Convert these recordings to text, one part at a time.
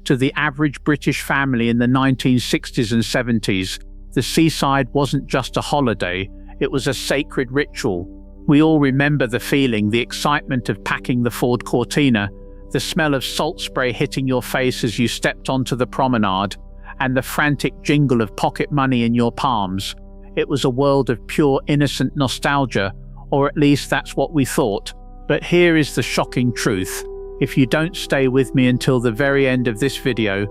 To the average British family in the 1960s and 70s, the seaside wasn't just a holiday, it was a sacred ritual. We all remember the feeling, the excitement of packing the Ford Cortina, the smell of salt spray hitting your face as you stepped onto the promenade, and the frantic jingle of pocket money in your palms. It was a world of pure innocent nostalgia, or at least that's what we thought. But here is the shocking truth. If you don't stay with me until the very end of this video,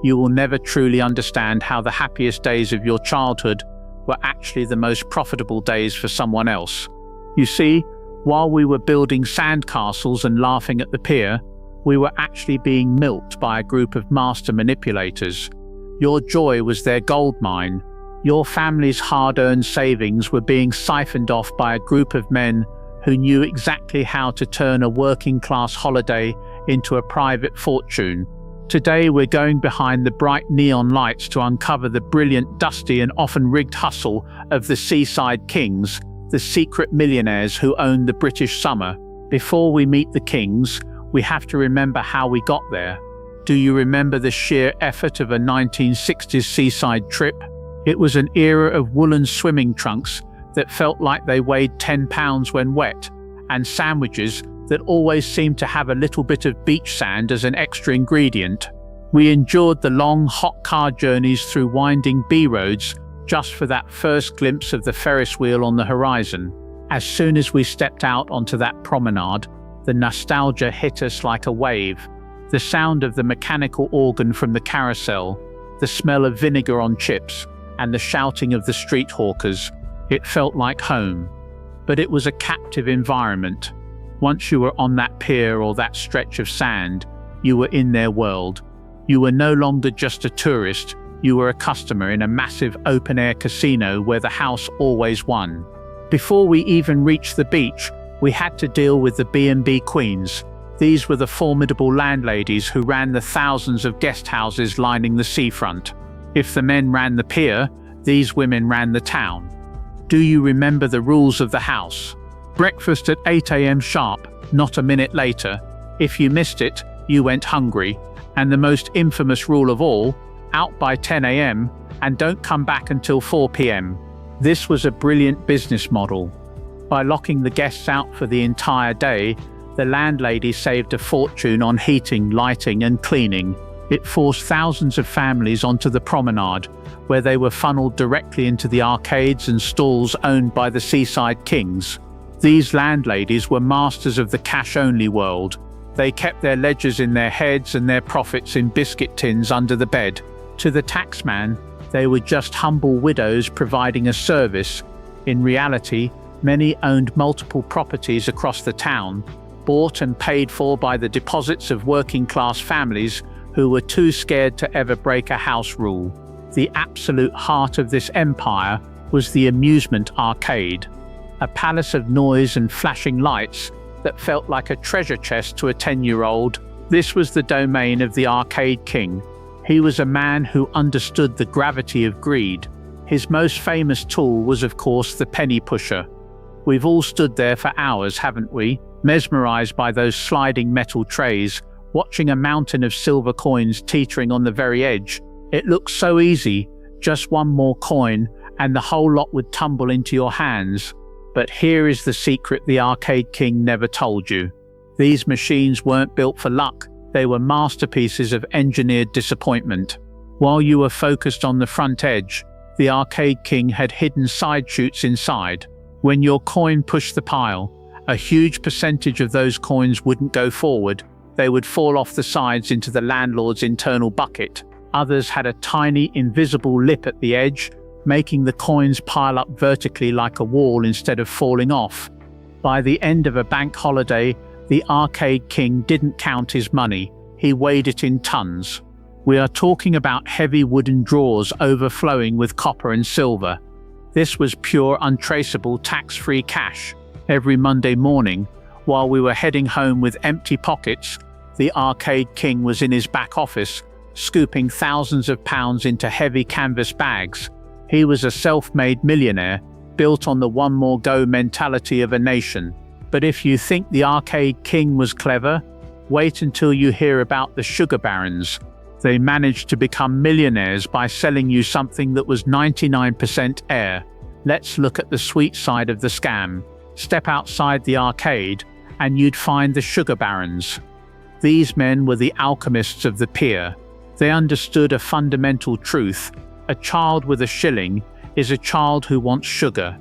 you will never truly understand how the happiest days of your childhood were actually the most profitable days for someone else. You see, while we were building sandcastles and laughing at the pier, we were actually being milked by a group of master manipulators. Your joy was their goldmine. Your family's hard-earned savings were being siphoned off by a group of men who knew exactly how to turn a working-class holiday into a private fortune. Today we're going behind the bright neon lights to uncover the brilliant, dusty and often rigged hustle of the Seaside Kings, the secret millionaires who owned the British summer. Before we meet the Kings, we have to remember how we got there. Do you remember the sheer effort of a 1960s seaside trip? It was an era of woolen swimming trunks that felt like they weighed 10 pounds when wet, and sandwiches that always seemed to have a little bit of beach sand as an extra ingredient. We endured the long, hot car journeys through winding B-roads just for that first glimpse of the Ferris wheel on the horizon. As soon as we stepped out onto that promenade, the nostalgia hit us like a wave. The sound of the mechanical organ from the carousel, the smell of vinegar on chips, and the shouting of the street hawkers. It felt like home. But it was a captive environment. Once you were on that pier or that stretch of sand, you were in their world. You were no longer just a tourist, you were a customer in a massive open-air casino where the house always won. Before we even reached the beach, we had to deal with the B&B queens. These were the formidable landladies who ran the thousands of guest houses lining the seafront. If the men ran the pier, these women ran the town. Do you remember the rules of the house? Breakfast at 8 a.m. sharp, not a minute later. If you missed it, you went hungry. And the most infamous rule of all, out by 10 a.m. and don't come back until 4 p.m. This was a brilliant business model. By locking the guests out for the entire day, the landlady saved a fortune on heating, lighting and cleaning. It forced thousands of families onto the promenade, where they were funneled directly into the arcades and stalls owned by the Seaside Kings. These landladies were masters of the cash-only world. They kept their ledgers in their heads and their profits in biscuit tins under the bed. To the taxman, they were just humble widows providing a service. In reality, many owned multiple properties across the town, bought and paid for by the deposits of working-class families who were too scared to ever break a house rule. The absolute heart of this empire was the amusement arcade, a palace of noise and flashing lights that felt like a treasure chest to a 10-year-old. This was the domain of the arcade king. He was a man who understood the gravity of greed. His most famous tool was, of course, the penny pusher. We've all stood there for hours, haven't we, mesmerized by those sliding metal trays, watching a mountain of silver coins teetering on the very edge. It looked so easy, just one more coin, and the whole lot would tumble into your hands. But here is the secret the arcade king never told you. These machines weren't built for luck, they were masterpieces of engineered disappointment. While you were focused on the front edge, the arcade king had hidden side chutes inside. When your coin pushed the pile, a huge percentage of those coins wouldn't go forward, they would fall off the sides into the landlord's internal bucket. Others had a tiny, invisible lip at the edge, making the coins pile up vertically like a wall instead of falling off. By the end of a bank holiday, the arcade king didn't count his money, he weighed it in tons. We are talking about heavy wooden drawers overflowing with copper and silver. This was pure, untraceable, tax-free cash. Every Monday morning, while we were heading home with empty pockets, the arcade king was in his back office, scooping thousands of pounds into heavy canvas bags. He was a self-made millionaire, built on the one more go mentality of a nation. But if you think the arcade king was clever, wait until you hear about the sugar barons. They managed to become millionaires by selling you something that was 99% air. Let's look at the sweet side of the scam. Step outside the arcade and you'd find the sugar barons. These men were the alchemists of the pier. They understood a fundamental truth: a child with a shilling is a child who wants sugar.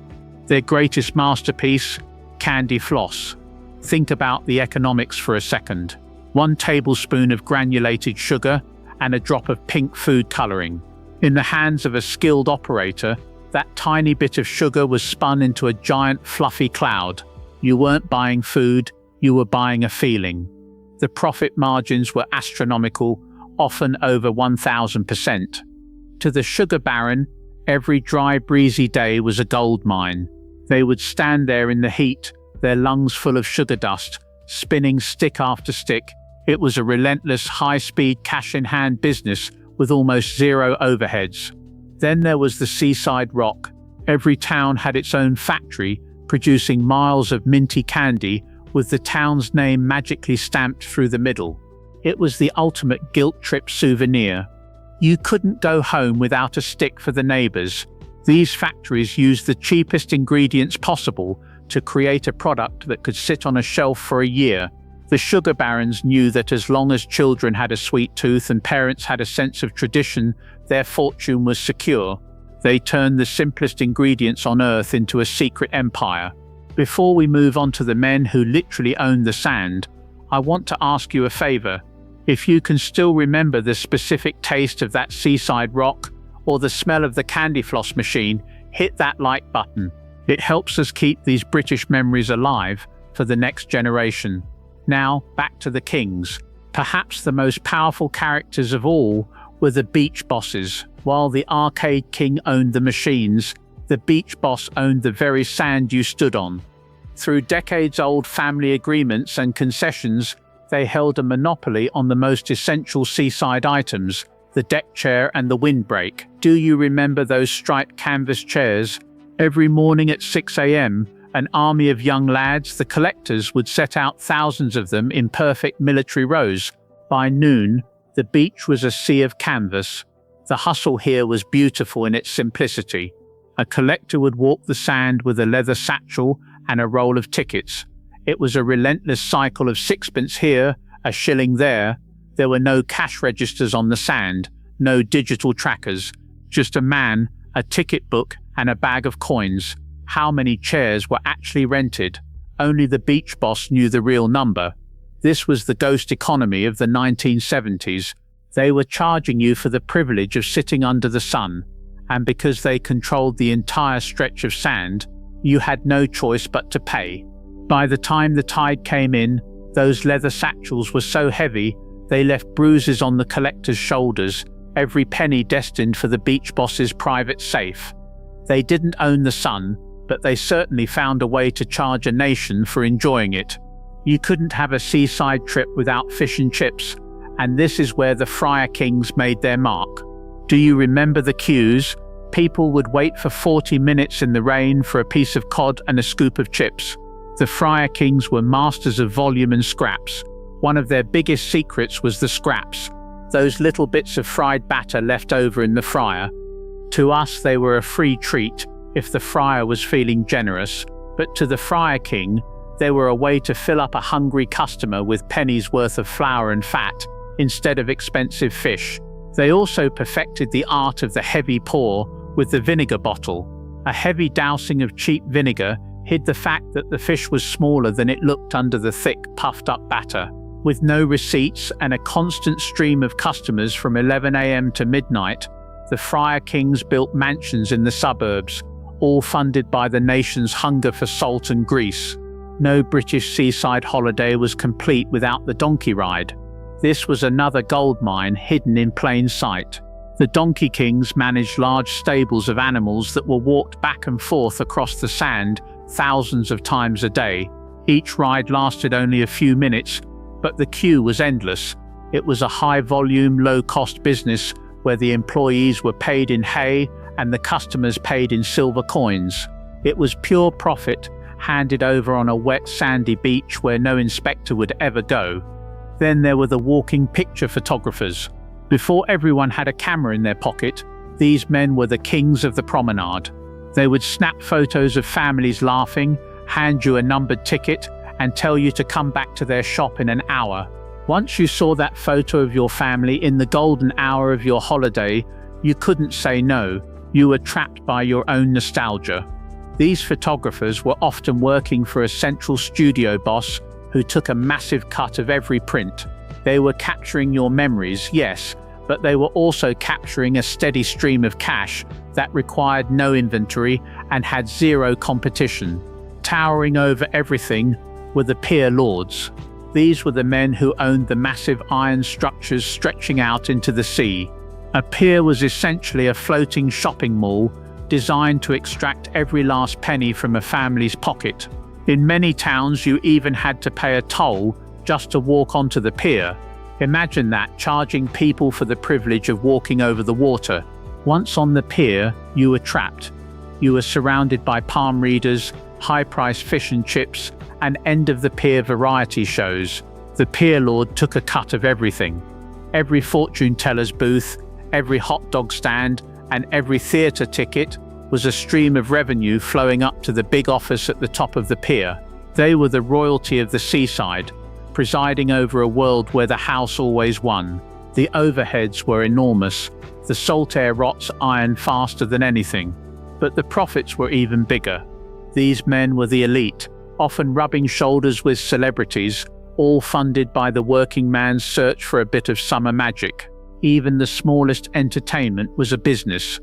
Their greatest masterpiece: candy floss. Think about the economics for a second. 1 tablespoon of granulated sugar and a drop of pink food coloring. In the hands of a skilled operator, that tiny bit of sugar was spun into a giant fluffy cloud. You weren't buying food, you were buying a feeling. The profit margins were astronomical, often over 1,000%. To the sugar baron, every dry, breezy day was a gold mine. They would stand there in the heat, their lungs full of sugar dust, spinning stick after stick. It was a relentless, high-speed, cash-in-hand business with almost zero overheads. Then there was the Seaside Rock. Every town had its own factory, producing miles of minty candy, with the town's name magically stamped through the middle. It was the ultimate guilt trip souvenir. You couldn't go home without a stick for the neighbors. These factories used the cheapest ingredients possible to create a product that could sit on a shelf for a year. The sugar barons knew that as long as children had a sweet tooth and parents had a sense of tradition, their fortune was secure. They turned the simplest ingredients on earth into a secret empire. Before we move on to the men who literally owned the sand, I want to ask you a favor. If you can still remember the specific taste of that seaside rock or the smell of the candy floss machine, hit that like button. It helps us keep these British memories alive for the next generation. Now, back to the kings. Perhaps the most powerful characters of all were the beach bosses. While the arcade king owned the machines, the beach boss owned the very sand you stood on. Through decades-old family agreements and concessions, they held a monopoly on the most essential seaside items, the deck chair and the windbreak. Do you remember those striped canvas chairs? Every morning at 6 a.m., an army of young lads, the collectors, would set out thousands of them in perfect military rows. By noon, the beach was a sea of canvas. The hustle here was beautiful in its simplicity. A collector would walk the sand with a leather satchel and a roll of tickets. It was a relentless cycle of sixpence here, a shilling there. There were no cash registers on the sand, no digital trackers, just a man, a ticket book, and a bag of coins. How many chairs were actually rented? Only the beach boss knew the real number. This was the ghost economy of the 1970s. They were charging you for the privilege of sitting under the sun, and because they controlled the entire stretch of sand, you had no choice but to pay. By the time the tide came in, those leather satchels were so heavy they left bruises on the collector's shoulders, every penny destined for the beach boss's private safe. They didn't own the sun, but they certainly found a way to charge a nation for enjoying it. You couldn't have a seaside trip without fish and chips, and this is where the Friar Kings made their mark. Do you remember the queues? People would wait for 40 minutes in the rain for a piece of cod and a scoop of chips. The Friar Kings were masters of volume and scraps. One of their biggest secrets was the scraps, those little bits of fried batter left over in the fryer. To us, they were a free treat if the friar was feeling generous, but to the Friar King, they were a way to fill up a hungry customer with pennies worth of flour and fat instead of expensive fish. They also perfected the art of the heavy pour with the vinegar bottle. A heavy dousing of cheap vinegar hid the fact that the fish was smaller than it looked under the thick, puffed-up batter. With no receipts and a constant stream of customers from 11 a.m. to midnight, the Friar Kings built mansions in the suburbs, all funded by the nation's hunger for salt and grease. No British seaside holiday was complete without the donkey ride. This was another gold mine hidden in plain sight. The Donkey Kings managed large stables of animals that were walked back and forth across the sand thousands of times a day. Each ride lasted only a few minutes, but the queue was endless. It was a high-volume, low-cost business where the employees were paid in hay and the customers paid in silver coins. It was pure profit, handed over on a wet, sandy beach where no inspector would ever go. Then there were the walking picture photographers. Before everyone had a camera in their pocket, these men were the kings of the promenade. They would snap photos of families laughing, hand you a numbered ticket, and tell you to come back to their shop in an hour. Once you saw that photo of your family in the golden hour of your holiday, you couldn't say no. You were trapped by your own nostalgia. These photographers were often working for a central studio boss who took a massive cut of every print. They were capturing your memories, yes, but they were also capturing a steady stream of cash that required no inventory and had zero competition. Towering over everything were the pier lords. These were the men who owned the massive iron structures stretching out into the sea. A pier was essentially a floating shopping mall designed to extract every last penny from a family's pocket. In many towns, you even had to pay a toll just to walk onto the pier. Imagine that, charging people for the privilege of walking over the water. Once on the pier, you were trapped. You were surrounded by palm readers, high-priced fish and chips, and end-of-the-pier variety shows. The pier lord took a cut of everything. Every fortune teller's booth, every hot dog stand, and every theatre ticket was a stream of revenue flowing up to the big office at the top of the pier. They were the royalty of the seaside, presiding over a world where the house always won. The overheads were enormous. The salt air rots iron faster than anything. But the profits were even bigger. These men were the elite, often rubbing shoulders with celebrities, all funded by the working man's search for a bit of summer magic. Even the smallest entertainment was a business.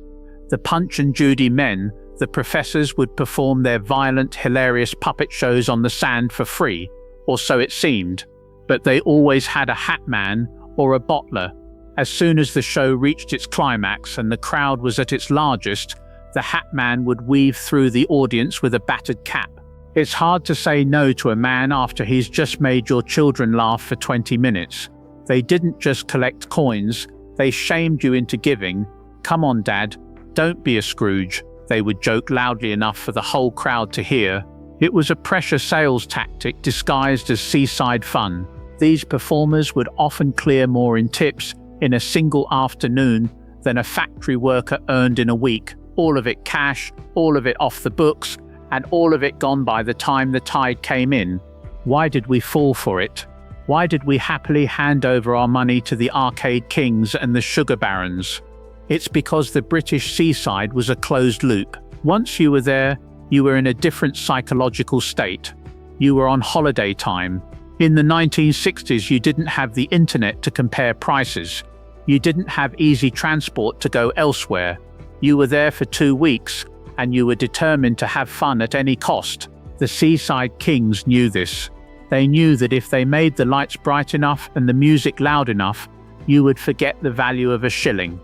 The Punch and Judy men, the professors, would perform their violent, hilarious puppet shows on the sand for free, or so it seemed. But they always had a hat man or a bottler. As soon as the show reached its climax and the crowd was at its largest, the hat man would weave through the audience with a battered cap. It's hard to say no to a man after he's just made your children laugh for 20 minutes. They didn't just collect coins, they shamed you into giving. "Come on, Dad, don't be a Scrooge," they would joke loudly enough for the whole crowd to hear. It was a pressure sales tactic disguised as seaside fun. These performers would often clear more in tips in a single afternoon than a factory worker earned in a week. All of it cash, all of it off the books, and all of it gone by the time the tide came in. Why did we fall for it? Why did we happily hand over our money to the arcade kings and the sugar barons? It's because the British seaside was a closed loop. Once you were there, you were in a different psychological state. You were on holiday time. In the 1960s, you didn't have the internet to compare prices. You didn't have easy transport to go elsewhere. You were there for 2 weeks, and you were determined to have fun at any cost. The Seaside Kings knew this. They knew that if they made the lights bright enough and the music loud enough, you would forget the value of a shilling.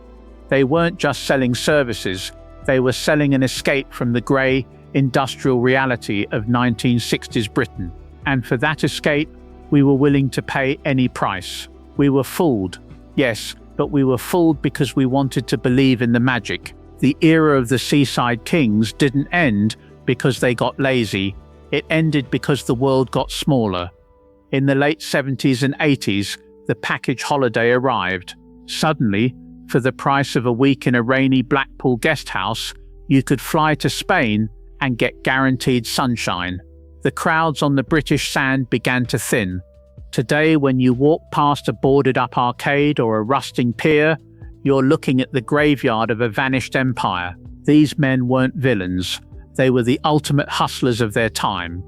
They weren't just selling services, they were selling an escape from the grey, industrial reality of 1960s Britain. And for that escape, we were willing to pay any price. We were fooled, yes, but we were fooled because we wanted to believe in the magic. The era of the Seaside Kings didn't end because they got lazy. It ended because the world got smaller. In the late 70s and 80s, the package holiday arrived. Suddenly, for the price of a week in a rainy Blackpool guest house, you could fly to Spain and get guaranteed sunshine. The crowds on the British sand began to thin. Today, when you walk past a boarded-up arcade or a rusting pier, you're looking at the graveyard of a vanished empire. These men weren't villains. They were the ultimate hustlers of their time.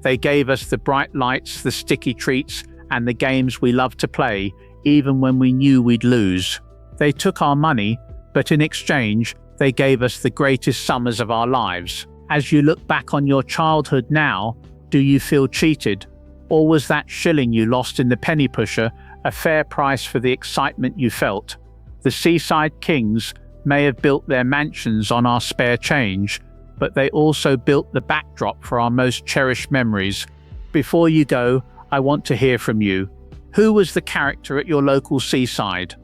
They gave us the bright lights, the sticky treats, and the games we loved to play, even when we knew we'd lose. They took our money, but in exchange, they gave us the greatest summers of our lives. As you look back on your childhood now, do you feel cheated? Or was that shilling you lost in the penny pusher a fair price for the excitement you felt? The Seaside Kings may have built their mansions on our spare change, but they also built the backdrop for our most cherished memories. Before you go, I want to hear from you. Who was the character at your local seaside?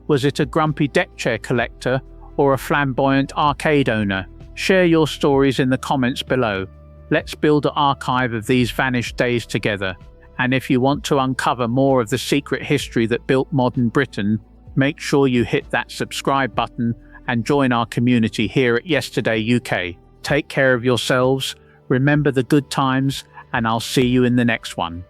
Was it a grumpy deck chair collector or a flamboyant arcade owner? Share your stories in the comments below. Let's build an archive of these vanished days together. And if you want to uncover more of the secret history that built modern Britain, Make sure you hit that subscribe button and join our community here at Yesterday UK. Take care of yourselves, remember the good times, and I'll see you in the next one.